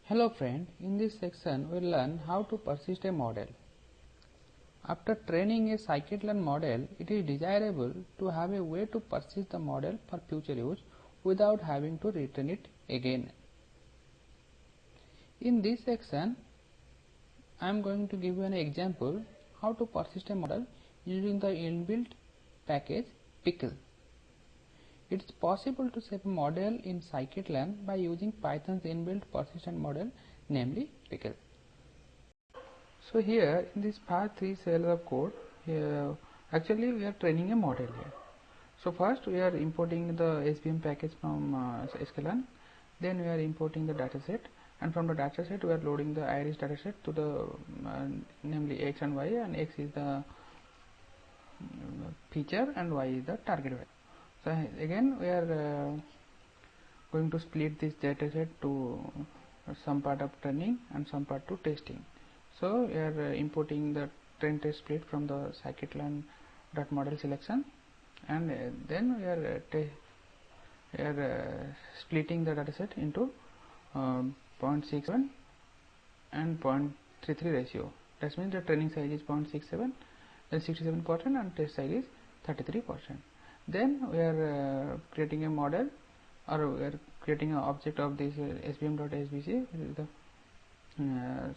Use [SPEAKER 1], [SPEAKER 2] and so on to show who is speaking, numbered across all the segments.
[SPEAKER 1] Hello friend, in this section we will learn how to persist a model. After training a scikit-learn model, it is desirable to have a way to persist the model for future use without having to retrain it again. In this section, I am going to give you an example how to persist a model using the inbuilt package Pickle. It is possible to save a model in scikit-learn by using Python's inbuilt persistent model, namely Pickle. So here in this first 3 cells of code, actually we are training a model here. So first we are importing the SVM package from sklearn, then we are importing the dataset, and from the dataset we are loading the iris dataset to the namely x and y, and x is the feature and y is the target value. So again we are going to split this dataset to some part of training and some part to testing. So we are importing the train test split from the scikit-learn model selection, and then we are splitting the dataset into 0.67 and 0.33 ratio. That means the training size is 0.67, then 67%, and test size is 33%. Then we are creating a model, or we are creating an object of this svm.sbc, the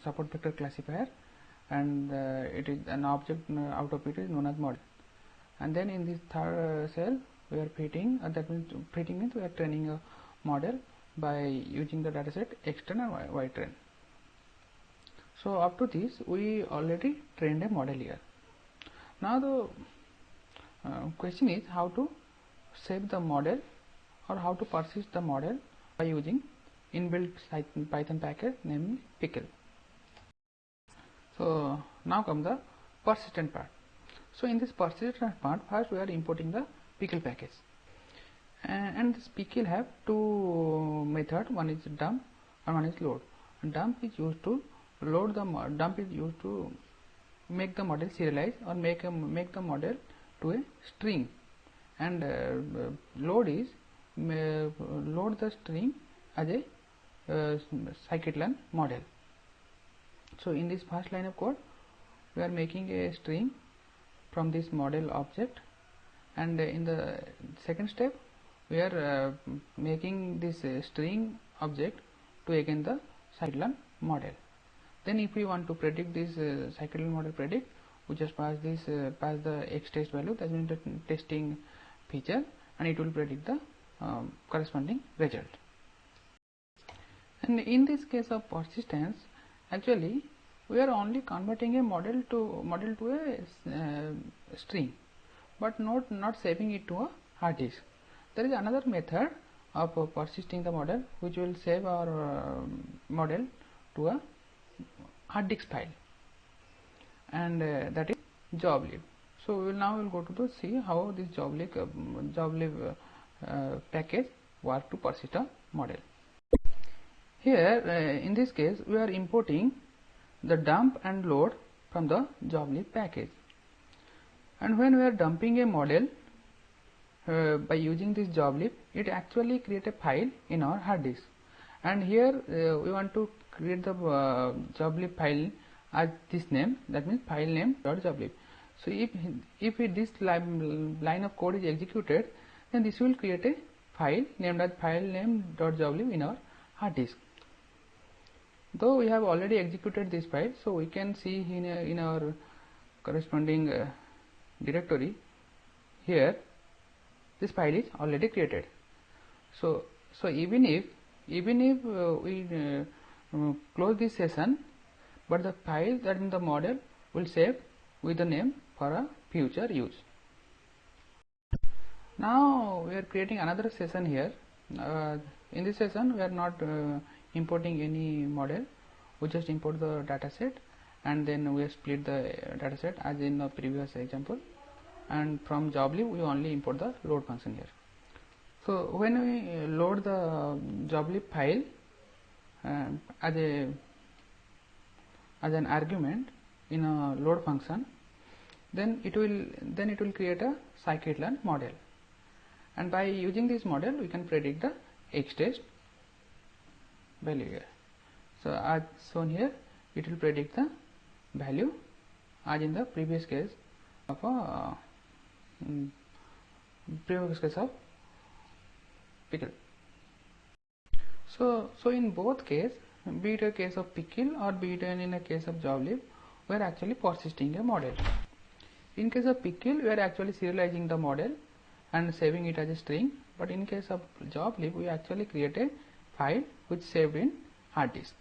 [SPEAKER 1] support vector classifier, and it is an object out of it is known as model. And then in this third cell we are fitting, that means fitting means we are training a model by using the dataset xtrain and ytrain. So up to this we already trained a model here. Now the question is how to save the model or how to persist the model by using inbuilt Python package named Pickle. So now comes the persistent part. So in this persistent part, first we are importing the Pickle package, and this Pickle have two methods. One is dump and one is load. Dump is used to load the dump is used to make the model serialize or make the model to a string, and load is load the string as a scikit-learn model. So in this first line of code we are making a string from this model object, and in the second step we are making this string object to again the scikit-learn model. Then if we want to predict this scikit-learn model predict, we just pass this pass the x test value, that means the testing feature, and it will predict the corresponding result. And in this case of persistence, actually we are only converting a model to a string, but not saving it to a hard disk. There is another method of persisting the model which will save our model to a hard disk file, and that is joblib. So we will now go to see how this joblib package work to persist a model. Here in this case we are importing the dump and load from the joblib package, and when we are dumping a model by using this joblib, it actually create a file in our hard disk, and here we want to create the joblib file as this name, that means file name .joblib. So if this line of code is executed, then this will create a file named as file name .joblib in our hard disk. Though we have already executed this file, so we can see in our corresponding directory here this file is already created. So even if we close this session, but the file that in the model will save with the name for a future use. Now we are creating another session here. In this session we are not importing any model, we just import the dataset, and then we split the dataset as in the previous example, and from joblib we only import the load function here. So when we load the joblib file as an argument in a load function, then it will create a scikit-learn model, and by using this model we can predict the x test value here. So as shown here, it will predict the value as in the previous case of pickle. So in both case, be it a case of pickle or be it in a case of joblib, we are actually persisting a model. In case of pickle, we are actually serializing the model and saving it as a string, but in case of joblib, we actually create a file which saved in hard disk.